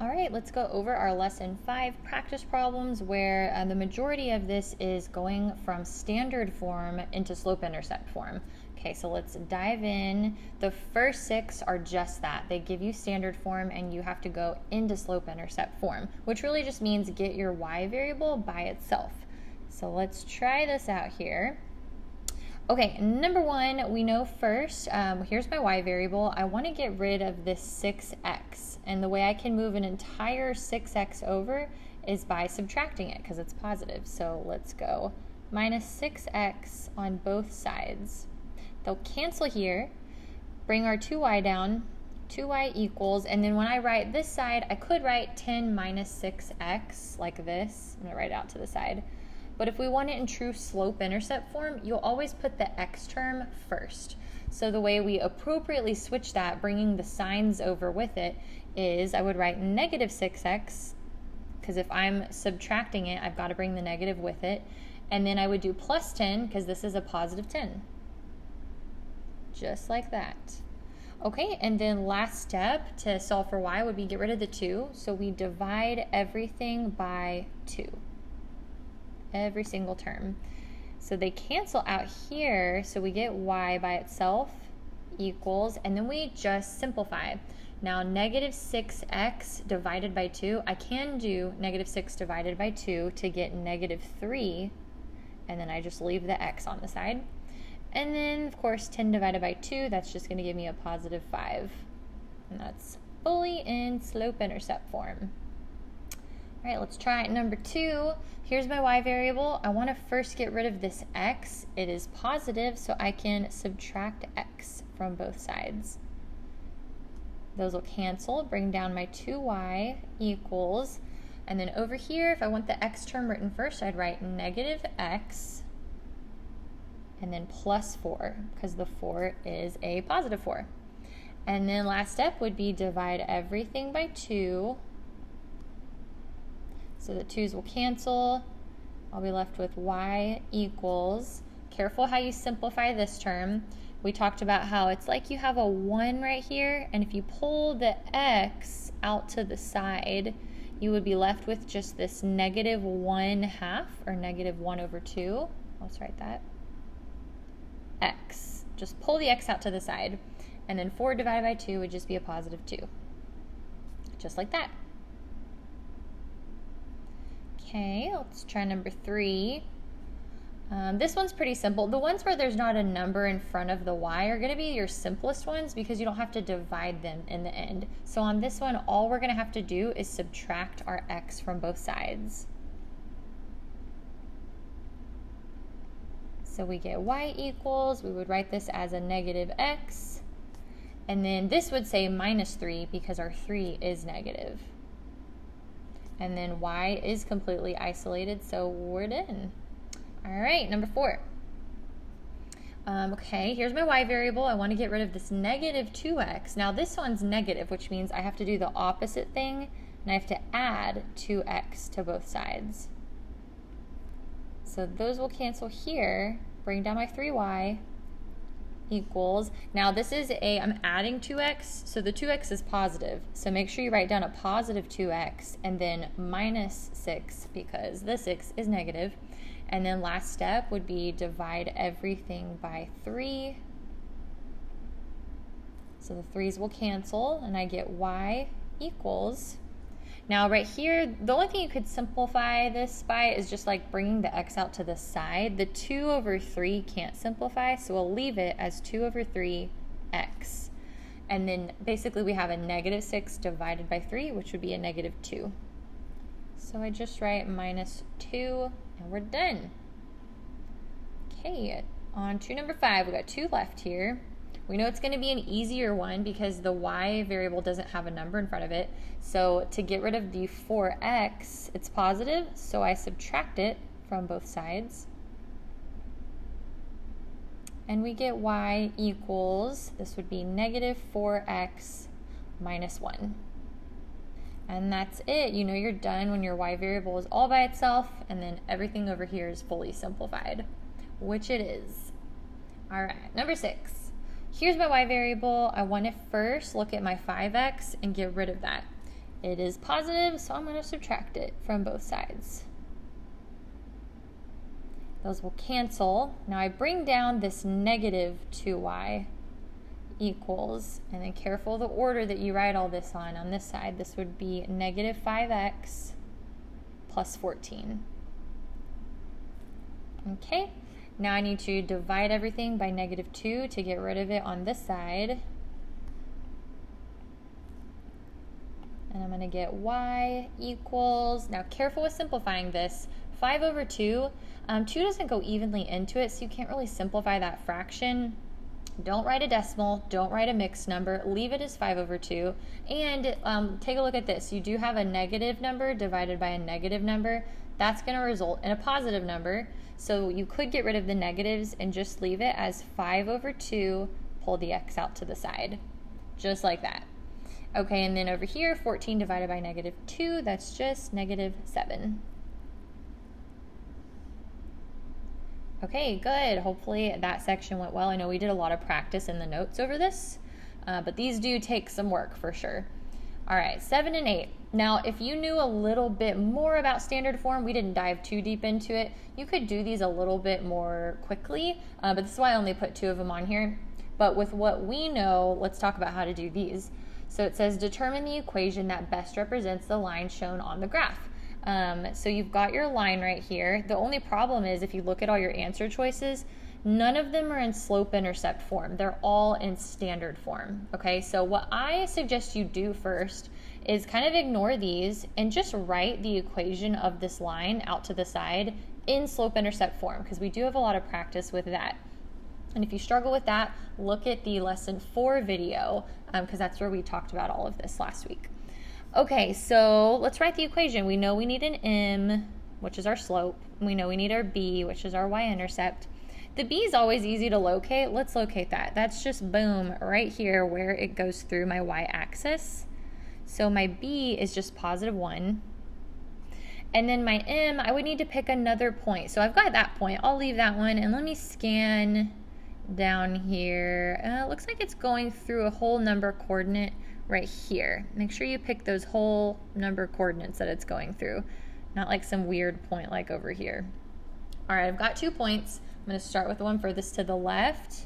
All right, let's go over our lesson 5 practice problems where the majority of this is going from standard form into slope-intercept form. Okay, so let's dive in. The first 6 are just that. They give you standard form and you have to go into slope-intercept form, which really just means get your y variable by itself. So let's try this out here. Okay, number 1, we know first, here's my y variable. I want to get rid of this 6x, and the way I can move an entire 6x over is by subtracting it because it's positive. So let's go minus 6x on both sides. They'll cancel here, bring our 2y down, 2y equals, and then when I write this side, I could write 10 minus 6x like this. I'm going to write it out to the side. But if we want it in true slope-intercept form, you'll always put the x term first. So the way we appropriately switch that, bringing the signs over with it, is I would write negative 6x, because if I'm subtracting it, I've got to bring the negative with it. And then I would do plus 10, because this is a positive 10. Just like that. Okay, and then last step to solve for y would be get rid of the 2. So we divide everything by 2. Every single term. So they cancel out here, so we get y by itself equals, and then we just simplify. Now negative 6x divided by 2, I can do negative 6 divided by 2 to get negative 3, and then I just leave the x on the side. And then, of course, 10 divided by 2, that's just going to give me a positive 5. And that's fully in slope-intercept form. All right, let's try number 2. Here's my y variable. I want to first get rid of this x. It is positive, so I can subtract x from both sides. Those will cancel, bring down my 2y equals, and then over here, if I want the x term written first, I'd write negative x, and then plus 4, because the 4 is a positive 4. And then last step would be divide everything by 2. So the 2's will cancel. I'll be left with y equals. Careful how you simplify this term. We talked about how it's like you have a 1 right here, and if you pull the x out to the side, you would be left with just this negative 1/2, or negative 1 over 2. Let's write that. X. Just pull the x out to the side, and then 4 divided by 2 would just be a positive 2. Just like that. Okay, let's try number 3. This one's pretty simple. The ones where there's not a number in front of the y are going to be your simplest ones because you don't have to divide them in the end. So on this one, all we're going to have to do is subtract our x from both sides. So we get y equals, we would write this as a negative x, and then this would say minus 3 because our 3 is negative. And then y is completely isolated, so we're done. All right, number 4. Okay, here's my y variable. I want to get rid of this negative 2x. Now this one's negative, which means I have to do the opposite thing, and I have to add 2x to both sides. So those will cancel here, bring down my 3y equals, now this is I'm adding 2x, so the 2x is positive. So make sure you write down a positive 2x and then minus 6 because the 6 is negative. And then last step would be divide everything by 3. So the 3's will cancel and I get y equals. Now right here, the only thing you could simplify this by is just like bringing the x out to the side. The 2 over 3 can't simplify, so we'll leave it as 2 over 3x. And then basically we have a negative 6 divided by 3, which would be a negative 2. So I just write minus 2, and we're done. Okay, on to number 5. We got 2 left here. We know it's going to be an easier one because the y variable doesn't have a number in front of it. So to get rid of the 4x, it's positive, so I subtract it from both sides. And we get y equals, this would be negative 4x minus 1. And that's it. You know you're done when your y variable is all by itself, and then everything over here is fully simplified, which it is. All right, number 6. Here's my y variable. I want to first look at my 5x and get rid of that. It is positive, so I'm going to subtract it from both sides. Those will cancel. Now I bring down this negative 2y equals, and then careful the order that you write all this on this side. This would be negative 5x plus 14. Okay, now I need to divide everything by negative 2 to get rid of it on this side. And I'm going to get y equals, now careful with simplifying this, 5 over 2. 2 doesn't go evenly into it, so you can't really simplify that fraction. Don't write a decimal, don't write a mixed number, leave it as 5 over 2. And take a look at this. You do have a negative number divided by a negative number. That's going to result in a positive number. So you could get rid of the negatives and just leave it as 5 over 2, pull the x out to the side, just like that. Okay, and then over here, 14 divided by negative 2, that's just negative 7. Okay, good. Hopefully that section went well. I know we did a lot of practice in the notes over this, but these do take some work for sure. All right, 7 and 8. Now, if you knew a little bit more about standard form, we didn't dive too deep into it, you could do these a little bit more quickly, but this is why I only put 2 of them on here. But with what we know, let's talk about how to do these. So it says determine the equation that best represents the line shown on the graph. So you've got your line right here. The only problem is if you look at all your answer choices, none of them are in slope-intercept form. They're all in standard form. Okay, so what I suggest you do first is kind of ignore these and just write the equation of this line out to the side in slope-intercept form, because we do have a lot of practice with that. And if you struggle with that, look at the lesson 4 video, because that's where we talked about all of this last week. Okay, so let's write the equation. We know we need an m, which is our slope. We know we need our b, which is our y-intercept. The b is always easy to locate. Let's locate that. That's just boom, right here where it goes through my y-axis. So my b is just positive 1. And then my m, I would need to pick another point. So I've got that point. I'll leave that one, and let me scan down here. It looks like it's going through a whole number coordinate right here. Make sure you pick those whole number coordinates that it's going through, not like some weird point like over here. All right, I've got 2 points. I'm going to start with the one furthest to the left,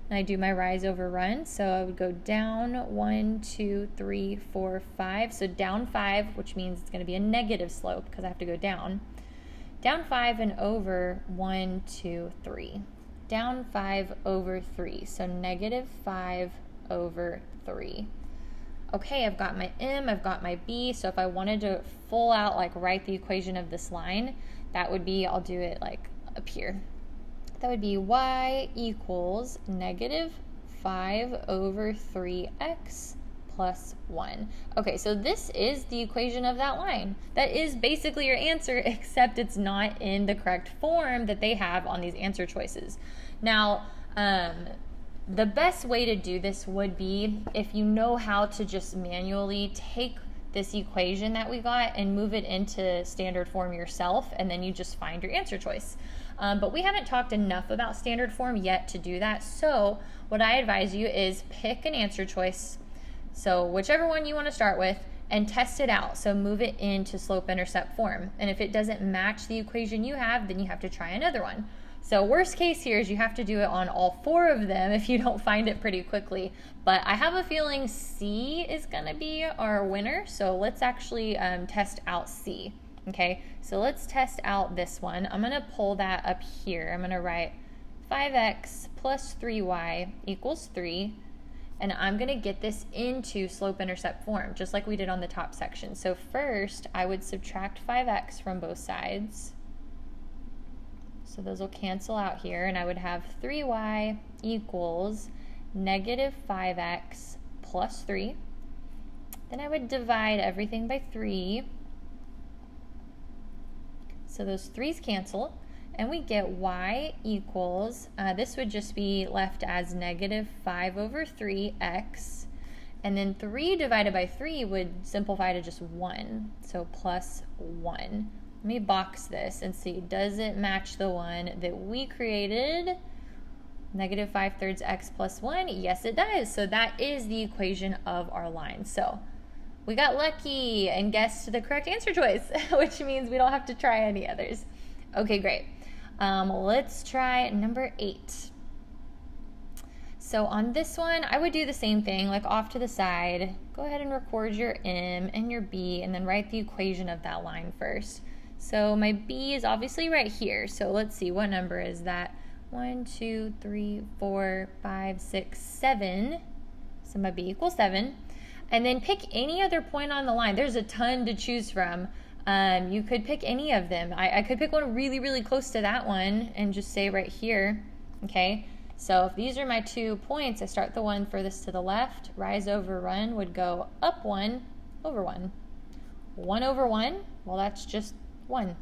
and I do my rise over run. So I would go down 1, 2, 3, 4, 5. So down 5, which means it's going to be a negative slope because I have to go down. Down 5 and over 1, 2, 3. Down 5 over 3. So negative 5 over 3. Okay, I've got my m, I've got my b, so if I wanted to full out like write the equation of this line, that would be, I'll do it like up here. That would be y equals negative 5 over 3x plus 1. Okay, so this is the equation of that line. That is basically your answer, except it's not in the correct form that they have on these answer choices. Now, the best way to do this would be if you know how to just manually take this equation that we got and move it into standard form yourself, and then you just find your answer choice. But we haven't talked enough about standard form yet to do that, so what I advise you is pick an answer choice, so whichever one you want to start with, and test it out. So move it into slope-intercept form, and if it doesn't match the equation you have, then you have to try another one. So worst case here is you have to do it on all 4 of them if you don't find it pretty quickly. But I have a feeling C is going to be our winner. So let's actually test out C. Okay, so let's test out this one. I'm going to pull that up here. I'm going to write 5x plus 3y equals 3. And I'm going to get this into slope-intercept form, just like we did on the top section. So first, I would subtract 5x from both sides. So those will cancel out here, and I would have 3y equals negative 5x plus 3. Then I would divide everything by 3. So those 3's cancel, and we get y equals, this would just be left as negative 5 over 3x, and then 3 divided by 3 would simplify to just 1, so plus 1. Let me box this and see, does it match the one that we created? Negative 5/3 x plus 1? Yes, it does. So that is the equation of our line. So we got lucky and guessed the correct answer choice, which means we don't have to try any others. Okay, great. Let's try number 8. So on this one, I would do the same thing, like off to the side. Go ahead and record your M and your B, and then write the equation of that line first. So my B is obviously right here. So let's see, what number is that? 1, 2, 3, 4, 5, 6, 7. So my B equals 7. And then pick any other point on the line. There's a ton to choose from. You could pick any of them. I could pick one really, really close to that one and just say right here, okay? So if these are my 2 points, I start the one furthest to the left. Rise over run would go up 1 over 1. 1 over 1, well, that's just 1,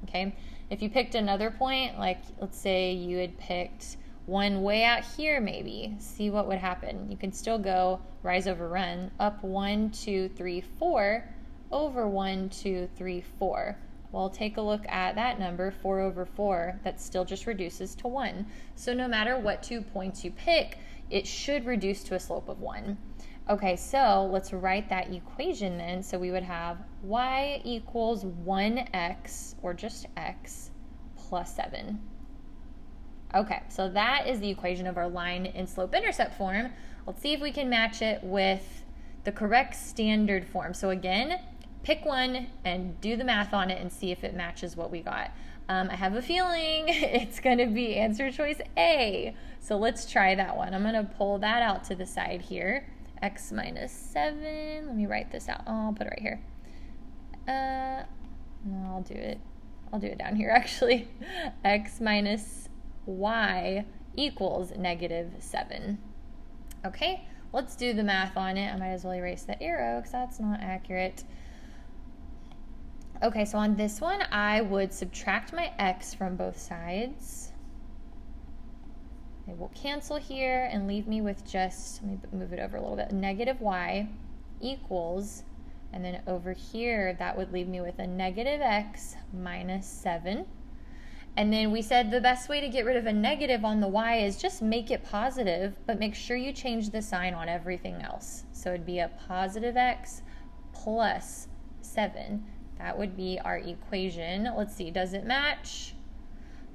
okay? If you picked another point, like let's say you had picked one way out here maybe, see what would happen. You can still go rise over run, up 1, 2, 3, 4, over 1, 2, 3, 4. Well, take a look at that number, 4 over 4, that still just reduces to 1. So no matter what 2 points you pick, it should reduce to a slope of 1. Okay, so let's write that equation then. So we would have y equals 1x, or just x, plus 7. Okay, so that is the equation of our line in slope-intercept form. Let's see if we can match it with the correct standard form. So again, pick one and do the math on it and see if it matches what we got. I have a feeling it's going to be answer choice A. So let's try that one. I'm going to pull that out to the side here. X minus 7. Let me write this out. Oh, I'll put it right here. No, I'll do it down here actually. X minus y equals -7. Okay, let's do the math on it. I might as well erase that arrow because that's not accurate. Okay, so on this one, I would subtract my x from both sides. It will cancel here and leave me with just, let me move it over a little bit, -y equals, and then over here, that would leave me with a -x minus 7. And then we said the best way to get rid of a negative on the y is just make it positive, but make sure you change the sign on everything else. So it'd be a positive x plus 7. That would be our equation. Let's see, does it match?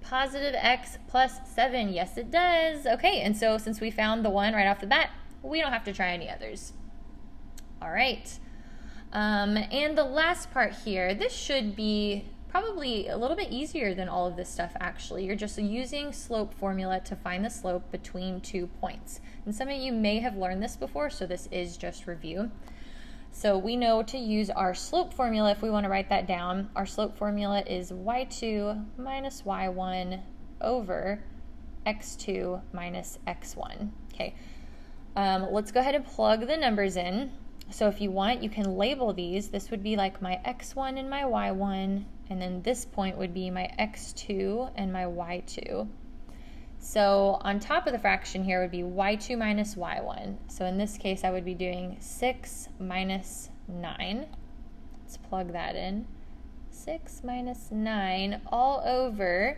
Positive x plus 7, yes it does. Okay, and so since we found the one right off the bat, we don't have to try any others. All right, and the last part here, this should be probably a little bit easier than all of this stuff actually. You're just using slope formula to find the slope between 2 points. And some of you may have learned this before, so this is just review. So we know to use our slope formula if we want to write that down. Our slope formula is y2 minus y1 over x2 minus x1. Okay, let's go ahead and plug the numbers in. So if you want, you can label these. This would be like my x1 and my y1, and then this point would be my x2 and my y2. So on top of the fraction here would be y2 minus y1. So in this case, I would be doing 6 minus 9. Let's plug that in. 6 minus 9 all over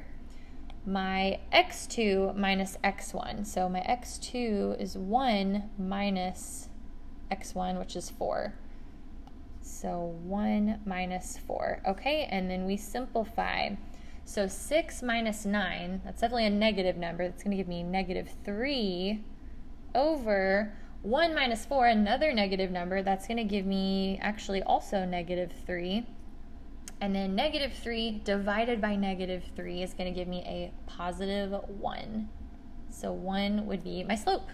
my x2 minus x1. So my x2 is 1 minus x1, which is 4. So 1 minus 4. Okay, and then we simplify. So 6 minus 9, that's definitely a negative number. That's going to give me -3 over 1 minus 4, another negative number. That's going to give me actually also -3. And then -3 divided by -3 is going to give me a +1. So 1 would be my slope.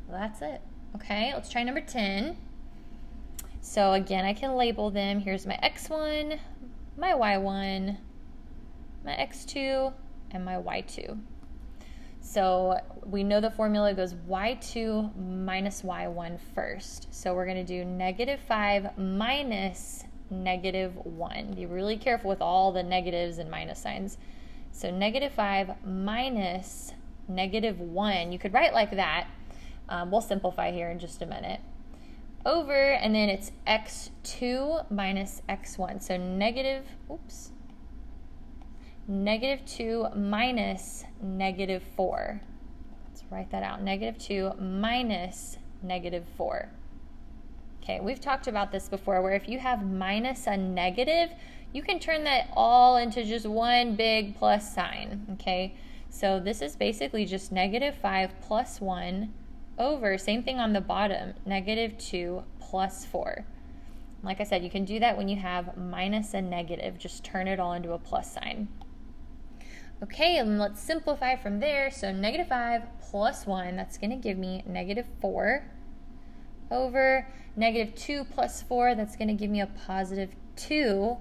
Well, that's it. Okay, let's try number 10. So again, I can label them. Here's my x1, my y1, my x2, and my y2. So we know the formula goes y2 minus y1 first. So we're going to do -5 minus -1. Be really careful with all the negatives and minus signs. So -5 minus -1. You could write like that. We'll simplify here in just a minute. Over, and then it's x2 minus x1. So -2 minus -4. Let's write that out. -2 minus -4. Okay, we've talked about this before, where if you have minus a negative, you can turn that all into just one big plus sign, okay? So this is basically just -5 plus 1 over, same thing on the bottom, -2 plus 4. Like I said, you can do that when you have minus a negative. Just turn it all into a plus sign. Okay, and let's simplify from there. So -5 plus 1, that's going to give me -4 over -2 plus 4, that's going to give me a +2.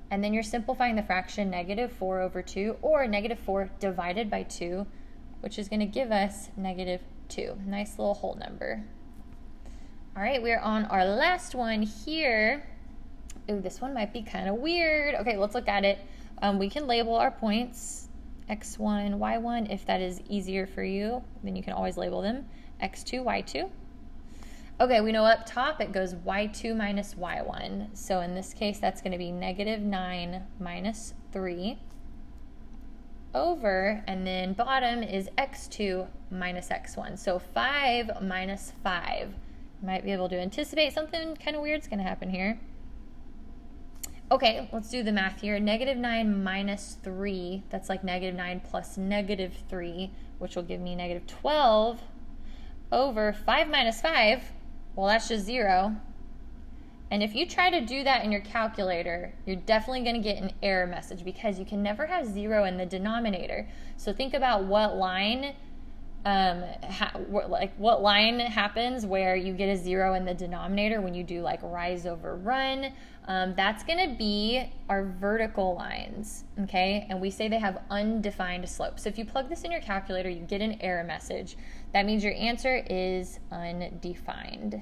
And then you're simplifying the fraction -4 over 2, or -4 divided by 2, which is going to give us -2. Nice little whole number. All right, we're on our last one here. Ooh, this one might be kind of weird. Okay, let's look at it. We can label our points, x1, y1, if that is easier for you. Then you can always label them, x2, y2. Okay, we know up top it goes y2 minus y1. So in this case, that's going to be -9 minus 3 over, and then bottom is x2 minus x1. So 5 minus 5. You might be able to anticipate something kind of weird's going to happen here. Okay, let's do the math here. -9 minus 3, that's like -9 plus -3, which will give me -12 over 5 minus 5. Well, that's just 0. And if you try to do that in your calculator, you're definitely going to get an error message because you can never have 0 in the denominator. So think about what line what line happens where you get a 0 in the denominator when you do like rise over run. That's going to be our vertical lines, okay? And we say they have undefined slope. So if you plug this in your calculator, you get an error message. That means your answer is undefined.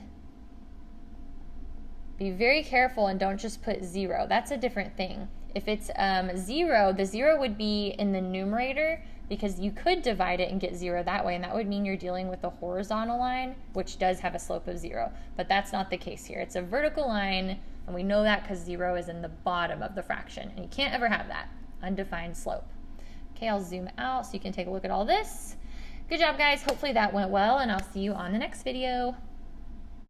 Be very careful and don't just put 0. That's a different thing. If it's 0, the 0 would be in the numerator because you could divide it and get 0 that way, and that would mean you're dealing with a horizontal line, which does have a slope of 0. But that's not the case here. It's a vertical line, and we know that because 0 is in the bottom of the fraction, and you can't ever have that, undefined slope. Okay, I'll zoom out so you can take a look at all this. Good job, guys. Hopefully that went well, and I'll see you on the next video.